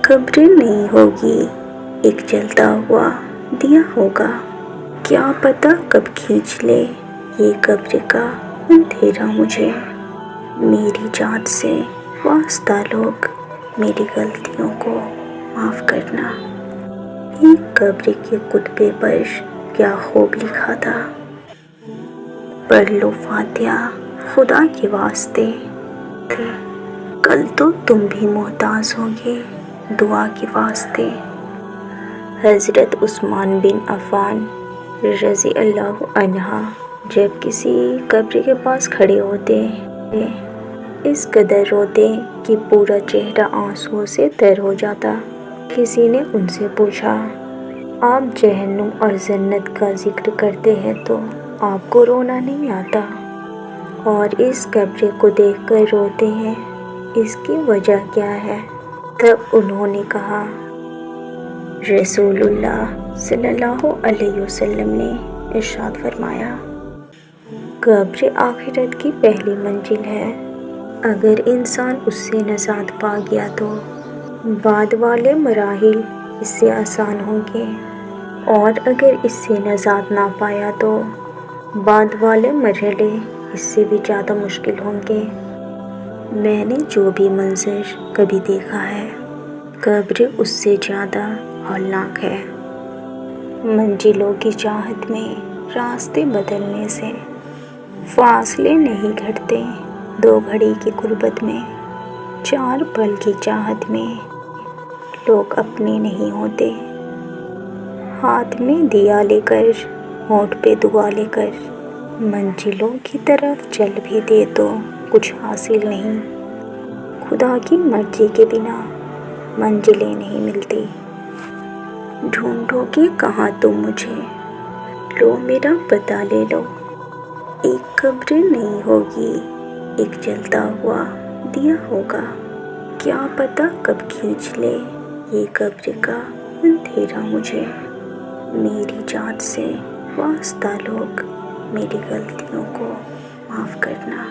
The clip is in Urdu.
قبر نہیں ہوگی، ایک جلتا ہوا دیا ہوگا، کیا پتہ کب کھینچ لے یہ قبر کا اندھیرا مجھے۔ میری ذات سے واسطہ لوگ، میری غلطیوں کو معاف کرنا۔ ایک قبر کے خطبے پر کیا خوب لکھا تھا، پڑھ لو فاتحہ خدا کے واسطے، کل تو تم بھی محتاج ہوگے دعا کے واسطے۔ حضرت عثمان بن عفان رضی اللہ عنہ جب کسی قبر کے پاس کھڑے ہوتے، اس قدر روتے کہ پورا چہرہ آنسوؤں سے تر ہو جاتا۔ کسی نے ان سے پوچھا، آپ جہنم اور جنت کا ذکر کرتے ہیں تو آپ کو رونا نہیں آتا، اور اس قبر کو دیکھ کر روتے ہیں، اس کی وجہ کیا ہے؟ تب انہوں نے کہا، رسول اللہ صلی اللہ علیہ وسلم نے ارشاد فرمایا، قبر آخرت کی پہلی منزل ہے، اگر انسان اس سے نجات پا گیا تو بعد والے مراحل اس سے آسان ہوں گے، اور اگر اس سے نجات نہ پایا تو بعد والے مرحلے اس سے بھی زیادہ مشکل ہوں گے۔ میں نے جو بھی منظر کبھی دیکھا ہے، قبر اس سے زیادہ ہولناک ہے۔ منزلوں کی چاہت میں راستے بدلنے سے فاصلے نہیں گھٹتے، 2 گھڑی کی غربت میں، 4 پل کی چاہت میں لوگ اپنے نہیں ہوتے۔ ہاتھ میں دیا لے کر، ہونٹ پہ دعا لے کر منزلوں کی طرف چل بھی دے تو کچھ حاصل نہیں، خدا کی مرضی کے بنا منزلیں نہیں ملتی۔ ڈھونڈو گے کہاں تم مجھے، لو میرا پتہ لے لو۔ ایک قبر نہیں ہوگی، ایک جلتا ہوا دیا ہوگا، کیا پتہ کب کھینچ لے یہ قبر کا اندھیرا مجھے۔ میری ذات سے واسطہ لوگ، میری غلطیوں کو معاف کرنا۔